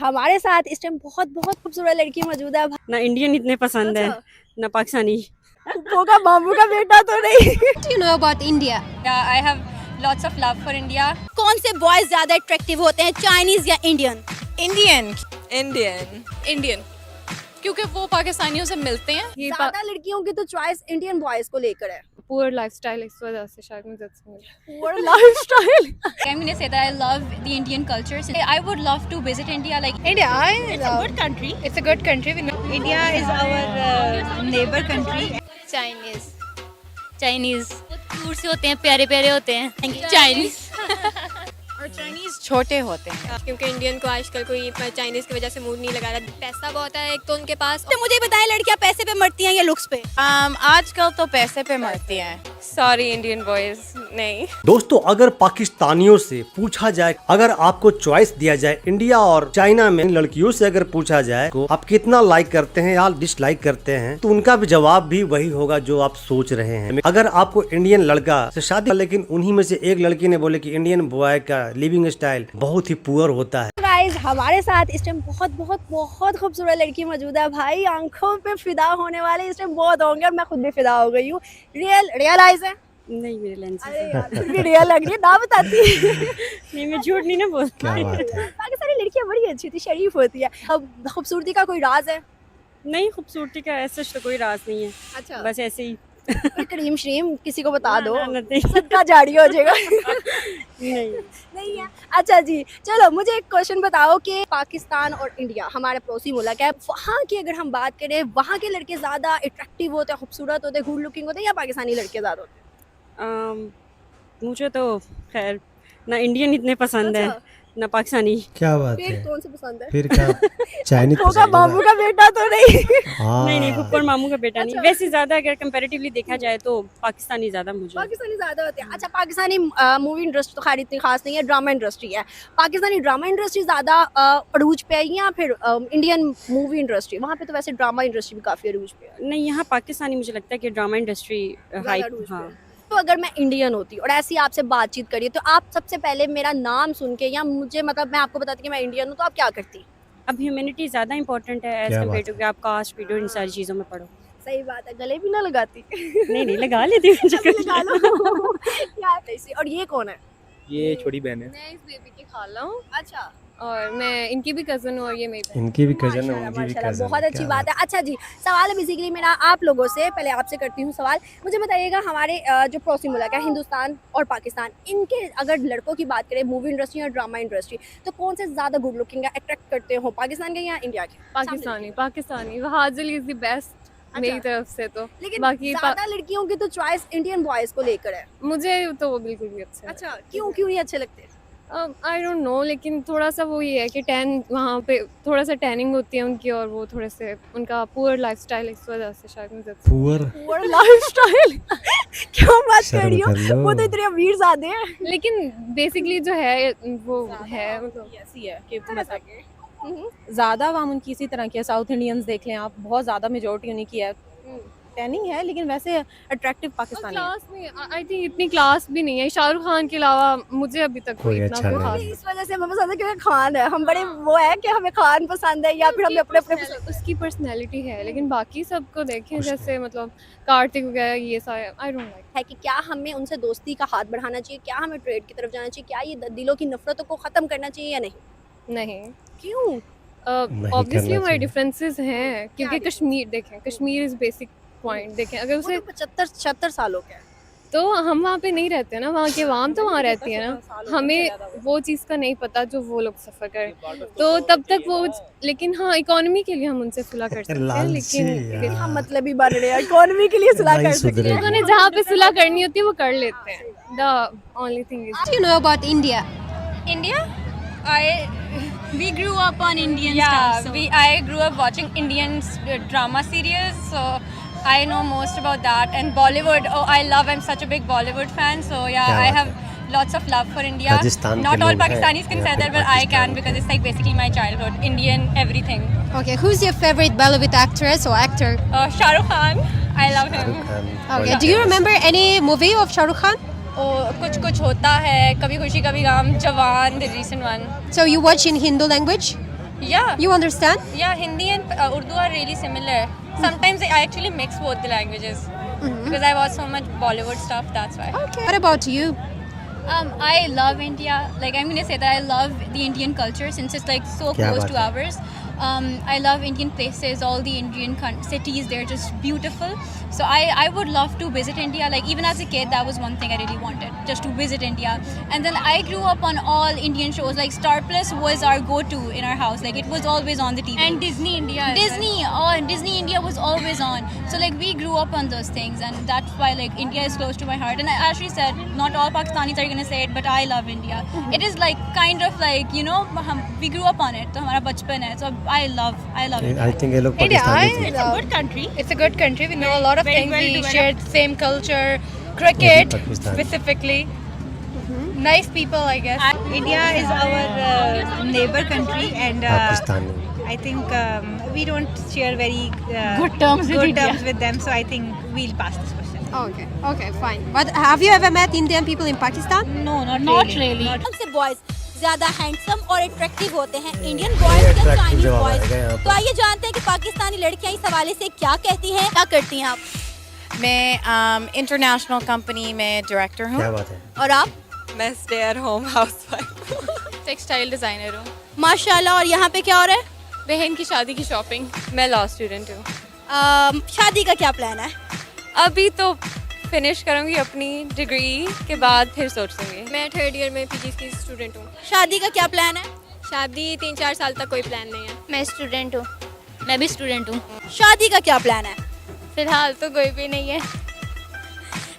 हमारे साथ इस टाइम बहुत बहुत खूबसूरत लड़की मौजूद है। ना इंडियन इतने पसंद है ना पाकिस्तानी। होगा मामू का बेटा तो नहीं। What do you know about India? Yeah, I have lots of love for India. कौन से बॉयज ज्यादा अट्रैक्टिव होते हैं, चाइनीज या इंडियन? Indian. क्योंकि वो पाकिस्तानियों से मिलते हैं। ज्यादा लड़कियों की तो चॉइस इंडियन बॉयज को लेकर है। पुअर लाइफस्टाइल इस वजह से शायद मुझे अच्छा मिला। पूरा lifestyle. I'm gonna say that I love the Indian culture. So I would love to visit India. Like India, it's a good country. It's a good country. India is our neighbor country. Chinese. दूर से होते हैं, प्यारे प्यारे होते हैं। Chinese. और Chinese छोटे होते हैं क्योंकि इंडियन को आजकल कोई चाइनीज की वजह से मूड नहीं लगा रहा। पैसा बहुत है एक तो उनके पास। तो मुझे बताएं, लड़कियां पैसे पे मरती हैं या लुक्स पे? आजकल तो पैसे पे मरती हैं। सॉरी इंडियन बॉयज नहीं। दोस्तों, अगर पाकिस्तानियों से पूछा जाए, अगर आपको चॉइस दिया जाए इंडिया और चाइना में, लड़कियों से अगर पूछा जाए तो आप कितना लाइक करते हैं या डिसलाइक करते हैं, तो उनका भी जवाब भी वही होगा जो आप सोच रहे हैं। अगर आपको इंडियन लड़का से शादी, लेकिन उन्हीं में से एक लड़की ने बोले कि इंडियन बॉय का लिविंग स्टाइल बहुत ही पुअर होता है। गाइस, हमारे साथ इस टाइम बहुत बहुत बहुत खूबसूरत लड़की मौजूद है। भाई, आंखों पे फिदा होने वाले इस टाइम बहुत होंगे और मैं खुद भी फिदा हो गई हूँ। रियलाइज है? नहीं, मेरे लेंस से। अरे यार, फिर भी रियल लग रही है, ना बताती। नहीं, मैं झूठ नहीं ना बोलती। पाकिस्तानी लड़कियां बड़ी अच्छी थी, शरीफ होती है। अब खूबसूरती का कोई राज है? नहीं, खूबसूरती का ऐसा तो कोई राज नहीं है। अच्छा, बस ऐसे ही। कोई क्रीम श्रीम किसी को बता दो, नहीं सदका जारी हो जाएगा। नहीं। नहीं है। अच्छा जी, चलो मुझे एक क्वेश्चन बताओ कि पाकिस्तान और इंडिया हमारे पड़ोसी मुल्क है, वहाँ की अगर हम बात करें, वहाँ के लड़के ज़्यादा अट्रैक्टिव होते हैं, खूबसूरत होते हैं, गुड लुकिंग होते हैं, या पाकिस्तानी लड़के ज़्यादा होते हैं? मुझे तो खैर ना इंडियन इतने पसंद है अच्छा। ना पाकिस्तानी। क्या बात फिर है? कौन से पसंद है? फिर क्या चाइनीज होगा पसंद मामू है? का बेटा तो नहीं। हाँ। नहीं, फुप्पो और मामू का बेटा नहीं। अच्छा। वैसे ज्यादा अगर कंपैरेटिवली देखा जाए तो पाकिस्तानी ज्यादा मुझे। पाकिस्तानी ज़्यादा होते हैं। अच्छा, पाकिस्तानी मूवी इंडस्ट्री तो खैर इतनी खास नहीं है, ड्रामा इंडस्ट्री है। पाकिस्तानी ड्रामा इंडस्ट्री ज़्यादा अरूज पे है या फिर इंडियन मूवी इंडस्ट्री? वहाँ पे तो वैसे ड्रामा इंडस्ट्री भी काफ़ी अरूज पे है। नहीं, यहाँ पाकिस्तानी मुझे लगता है कि ड्रामा इंडस्ट्री हाई। अरूज पे हाँ। है। तो अगर मैं इंडियन होती और ऐसी आपसे बातचीत करिए, तो आप सबसे पहले मेरा नाम सुन के, या मुझे मतलब मैं आपको बताती कि मैं इंडियन हूँ, तो आप क्या करती? अब ह्यूमैनिटी ज़्यादा इंपॉर्टेंट है एज क्या कम्पेयर बात टू कि आप कास्ट वीडियो इन सारी चीज़ों में पढ़ो। सही बात है, गले भी ना लगाती। नहीं, लगा लेती हूँ लगा लो। यार ऐसी। और ये कौन है? ये छोटी बहन है। मैं इस बेबी की खाला हूँ अच्छा, और मैं इनकी भी कजन हूँ और ये मेरी इनकी भी कजन है, माशाल्लाह, उनकी भी माशाल्लाह, कजन। बहुत अच्छी बात है। अच्छा जी, सवाल है बेसिकली मेरा आप लोगों से, पहले आपसे करती हूँ सवाल। मुझे बताइएगा, हमारे जो पड़ोसी मुल्क है हिंदुस्तान और पाकिस्तान, इनके अगर लड़कों की बात करें, मूवी इंडस्ट्री और ड्रामा इंडस्ट्री, तो कौन से ज़्यादा गुड लुकिंग है, अट्रैक्ट करते हो, पाकिस्तान के या इंडिया के? पाकिस्तानी हाजिल इज द बेस्ट मेरी तरफ से तो। लेकिन बाकी ज़्यादा लड़कियों की तो चॉइस इंडियन बॉयज़ को लेकर है। मुझे तो वो बिल्कुल भी अच्छा है। अच्छा, क्यों नहीं अच्छे लगते? आई डोंट नो, लेकिन थोड़ा सा वो ये है कि टैन वहाँ पे थोड़ा सा टैनिंग होती है उनकी, और वो थोड़े से उनका पुअर लाइफस्टाइल इस वजह से शायद मुझे अच्छा। पुअर पूरा लाइफस्टाइल। क्यों बात कर रही शर्म कर हो? लो। वो तो इतने अमीर ज़्यादा हैं। लेकिन बेसिकली जो है वो है मतलब ऐसी है कि ज़्यादा हम उनकी इसी तरह की है। साउथ इंडियंस देख लें आप, बहुत ज़्यादा मेजोरिटी उन्हीं की है। टैनिंग है, लेकिन वैसे अट्रैक्टिव पाकिस्तानी है। क्लास में आई थिंक इतनी क्लास भी नहीं है। शाहरुख खान के अलावा मुझे अभी तक कोई कोई अच्छा इतना नहीं खास है। इस वजह से हमें पसंद है क्योंकि खान है, हम बड़े वो है कि हमें खान पसंद है, या फिर हमें अपने अपने पसंद उसकी पर्सनैलिटी है, लेकिन बाकी सबको देखें जैसे मतलब कार्तिक वगैरह ये सारे आई डोंट लाइक। है कि क्या हमें उनसे दोस्ती का हाथ बढ़ाना चाहिए, क्या हमें ट्रेड की तरफ जाना चाहिए, क्या ये दिलों की नफरतों को ख़त्म करना चाहिए या नहीं? नहीं, क्यों? ऑब्वियसली करना हमारे चाहिए। डिफरेंसेस हैं, क्योंकि क्या कश्मीर देखें, कश्मीर इज बेसिक पॉइंट देखें। अगर वो उसे तो 75-76 सालों के हैं। तो हम वहाँ पे नहीं रहते ना, वहाँ के वाम तो वहाँ रहती है ना, हमें वो चीज़ का नहीं पता जो वो लोग सफ़र करें, तो तब तक वो। लेकिन हाँ, इकोनॉमी के लिए हम उनसे सुलह कर सकते हैं, लालची लेकिन यार। हम मतलब ही बन रहे हैं, इकोनॉमी के लिए सुलह नहीं कर सकते हैं। सुधरेगी। लोगों ने जहाँ पे सुलह करनी होती है वो कर लेते हैं। The only thing is What do you know about India? India, We grew up on Indian yeah, stuff. I grew up watching Indian drama series, so I know most about that. And Bollywood, oh, I love. I'm such a big Bollywood fan, so yeah, क्या I बात have lots of love for India. Rajasthan के Not all लोग हैं Pakistanis can या say फिर that, but I Pakistan can के? because it's like basically my childhood. Indian everything. Okay, who's your favorite Bollywood actress or actor? Shah Rukh Khan, I love him. Shahrukh Khan, Okay, बड़ी do you famous remember any movie of Shah Rukh Khan? कुछ कुछ होता है, कभी खुशी कभी गम, जवान, the recent one. So you watch in Hindu language? Yeah. You understand? Yeah, Hindi and Urdu are really similar. Sometimes I actually mix both the languages because I watch so much Bollywood stuff. That's why. Okay. What about you? I love India. Like I'm gonna say that I love the Indian culture since it's like so क्या close बात to है? ours. I love Indian places, all the Indian cities. They're just beautiful. So I would love to visit India. Like even as a kid, that was one thing I really wanted, just to visit India. And then I grew up on all Indian shows. Like Star Plus was our go-to in our house. Like it was always on the TV. And Disney India. as well. Disney India was always on. So like we grew up on those things, and that's why like India is close to my heart. And I actually said not all Pakistanis are gonna say it, but I love India. It is like kind of like we grew up on it. तो हमारा बचपन है. So I love it. I think ये लोग पाकिस्तानी थे। It's a good country. It's a good country. We know a lot of very things. well We developed. share same culture, cricket Pakistan. specifically. Nice people, I guess. India is our neighbor country, and Pakistani I think we don't share very Good terms with India. terms with them. So I think we'll pass this question. Okay, fine. But have you ever met Indian people in Pakistan? No, not really. हमसे boys ज्यादा handsome और attractive होते हैं Indian boys या attractive Chinese जवाब boys? आएगा यहाँ पर। तो आइए जानते हैं कि पाकिस्तानी लड़कियां इस हवाले से क्या कहती हैं, क्या करती हैं आप? मैं इंटरनेशनल कंपनी में डायरेक्टर हूँ। क्या बात है? और आप? मैं stay at home housewife. Textile designer हूँ। माशाल्लाह। और यहाँ पे क्या हो रहा है? बहन की शादी की शॉपिंग। मैं लॉ स्टूडेंट हूँ। शादी का क्या प्लान है? अभी तो फिनिश करूँगी अपनी डिग्री के बाद फिर सोचूंगी। मैं 3rd ईयर में पीजी की स्टूडेंट हूँ। शादी का क्या प्लान है? शादी 3-4 साल तक कोई प्लान नहीं है। मैं स्टूडेंट हूँ। मैं भी स्टूडेंट हूँ। शादी का क्या प्लान है? फिलहाल तो कोई भी नहीं है।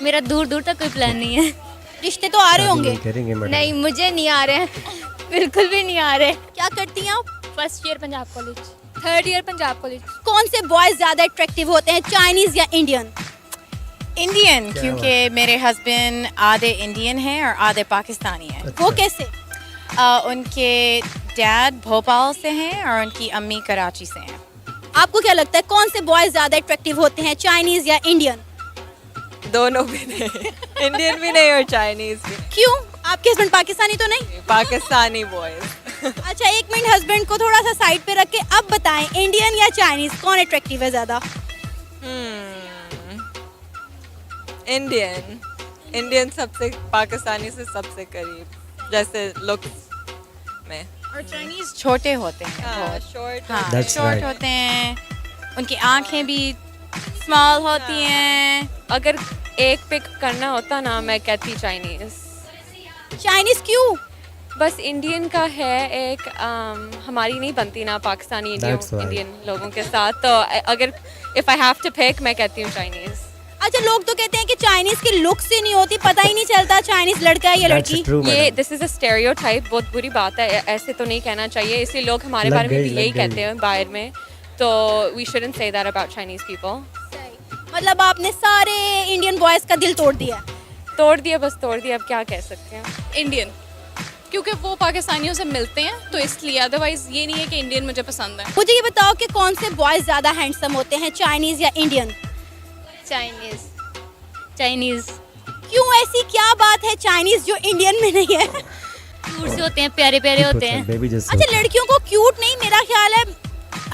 मेरा दूर दूर तक कोई प्लान नहीं है। रिश्ते तो आ रहे होंगे। करेंगे मैडम। नहीं, मुझे नहीं आ रहे हैं। बिल्कुल भी नहीं आ रहे। क्या करती हैं आप? First year Punjab college. 3rd year Punjab college. कौन से बॉयज ज्यादा अट्रैक्टिव होते हैं, चाइनीज या इंडियन? इंडियन, क्योंकि मेरे हस्बैंड आधे इंडियन हैं और आधे पाकिस्तानी हैं। वो कैसे? उनके डैड भोपाल से हैं और उनकी अम्मी कराची से हैं। आपको क्या लगता है कौन से बॉयज ज्यादा अट्रैक्टिव होते हैं, चाइनीज या इंडियन? दोनों भी नहीं, इंडियन भी नहीं और चाइनीज भी। क्यों? आपके हस्बैंड पाकिस्तानी तो नहीं? पाकिस्तानी बॉयज। अच्छा, एक मिनट, हस्बैंड को थोड़ा सा साइड पे रख के अब बताएं, इंडियन या चाइनीज कौन अट्रैक्टिव है ज्यादा? इंडियन सबसे, पाकिस्तानी से सबसे करीब, जैसे लुक्स में। और चाइनीज छोटे होते हैं, शॉर्ट। हाँ, That's शॉर्ट right. होते हैं। उनकी आंखें भी स्मॉल होती हैं। अगर एक पिक करना होता ना, मैं कहती चाइनीज। चाइनीज क्यों? बस इंडियन का है एक हमारी नहीं बनती ना पाकिस्तानी That's right. इंडियन लोगों के साथ, तो अगर if I have to pick मैं कहती हूँ चाइनीज। अच्छा, लोग तो कहते हैं कि चाइनीज की लुक से नहीं होती, पता ही नहीं चलता चाइनीज लड़का है या That's लड़की। true, ये madam. This is a stereotype, बहुत बुरी बात है, ऐसे तो नहीं कहना चाहिए, इसलिए लोग हमारे लग बारे में गई, भी लग यही गई। कहते हैं बाहर में, तो we shouldn't say that about Chinese people. मतलब आपने सारे इंडियन बॉयज का दिल तोड़ दिया। तोड़ दिया, बस तोड़ दिया, अब क्या कह सकते हैं। इंडियन, क्योंकि वो पाकिस्तानियों से मिलते हैं तो इसलिए, अदरवाइज ये नहीं है कि इंडियन मुझे पसंद है। मुझे ये बताओ कि कौन से बॉयज ज्यादा हैंडसम होते हैं, चाइनीज या इंडियन? चाइनीज। चाइनीज क्यों, ऐसी क्या बात है चाइनीज जो इंडियन में नहीं है? क्यूट से होते हैं, प्यारे प्यारे होते हैं। बेबी जैसे अच्छा, लड़कियों को क्यूट नहीं, मेरा ख्याल है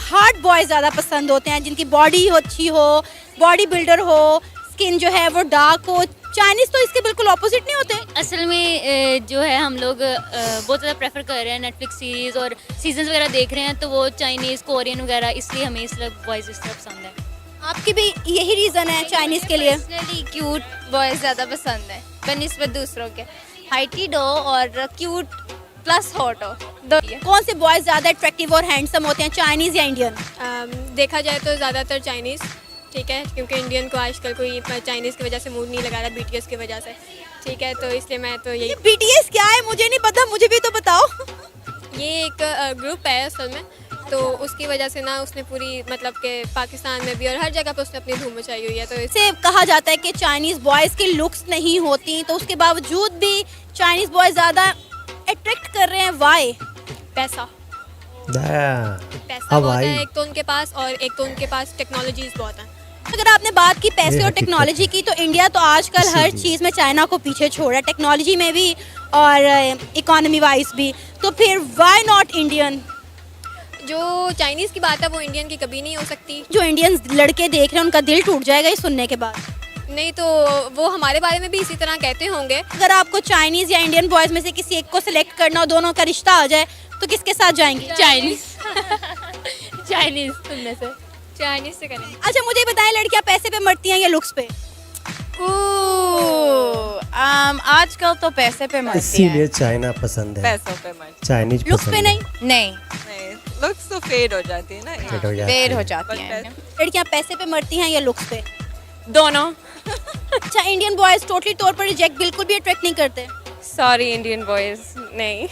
हार्ड बॉयज ज्यादा पसंद होते हैं, जिनकी बॉडी अच्छी हो, बॉडी बिल्डर हो, स्किन जो है वो डार्क हो। चाइनीज तो इसके बिल्कुल ऑपोजिट नहीं होते। असल में जो है हम लोग बहुत ज़्यादा प्रेफर कर रहे हैं नेटफ्लिक्स सीरीज़ और सीजन्स वगैरह देख रहे हैं, तो वो चाइनीज़ कोरियन वगैरह, इसलिए हमें इस तरह बॉयज़ इस तरह पसंद है। आपकी भी यही रीजन है चाइनीज के लिए? पर्सनली क्यूट बॉयज ज़्यादा पसंद है बनिस्बत दूसरों के। हाइटेड हो और क्यूट प्लस हॉट हो, दो। कौन से बॉयज ज्यादा अट्रैक्टिव और हैंडसम होते हैं, चाइनीज या इंडियन? देखा जाए तो ज़्यादातर चाइनीज़, ठीक है, क्योंकि इंडियन को आजकल कोई चाइनीज़ की वजह से मूड नहीं लगा रहा, बीटीएस की वजह से, ठीक है, तो इसलिए मैं तो यही। बीटीएस क्या है मुझे नहीं पता, मुझे भी तो बताओ। ये एक ग्रुप है असल में, तो उसकी वजह से ना उसने पूरी मतलब कि पाकिस्तान में भी और हर जगह पर उसने अपनी धूम मचाई हुई है, तो से कहा जाता है कि चाइनीज बॉयज की लुक्स नहीं होती, तो उसके बावजूद भी चाइनीज बॉयज ज्यादा अट्रैक्ट कर रहे हैं। वाई? पैसा अब बहुत आई। है एक तो उनके पास, और एक तो उनके पास टेक्नोलॉजीज बहुत हैं। अगर आपने बात की पैसे ये और हकीकत टेक्नोलॉजी की, तो इंडिया तो आजकल हर इसीलिए। चीज़ में चाइना को पीछे छोड़ रहा है, टेक्नोलॉजी में भी और इकोनॉमी वाइज भी, तो फिर वाई नॉट इंडियन? जो चाइनीज़ की बात है वो इंडियन की कभी नहीं हो सकती। जो इंडियंस लड़के देख रहे हैं उनका दिल टूट जाएगा ये सुनने के बाद। नहीं तो वो हमारे बारे में भी इसी तरह कहते होंगे। अगर आपको चाइनीज़ या इंडियन बॉयज़ में से किसी एक को सिलेक्ट करना हो, दोनों का रिश्ता आ जाए, तो किसके साथ जाएंगी? चाइनीज़ चाइनीज़ उनमें से चाइनीज़ से करेंगे। अच्छा मुझे बताएं, लड़कियां पैसे पे मरती हैं या लुक्स पे? आजकल तो पैसे पे मरती इसीलिए चाइना पसंद है, पैसों पे मरती चाइनीज लुक्स पे नहीं? नहीं नहीं, लुक्स तो फेड हो जाती है ना, फेड हो जाती है। लड़कियां पैसे पे मरती हैं या लुक्स पे? दोनों। अच्छा इंडियन बॉयज़ टोटली तौर पर रिजेक्ट बिल्कुल भी अट्रैक्ट नहीं करते? सॉरी इंडियन बॉयज, नहीं।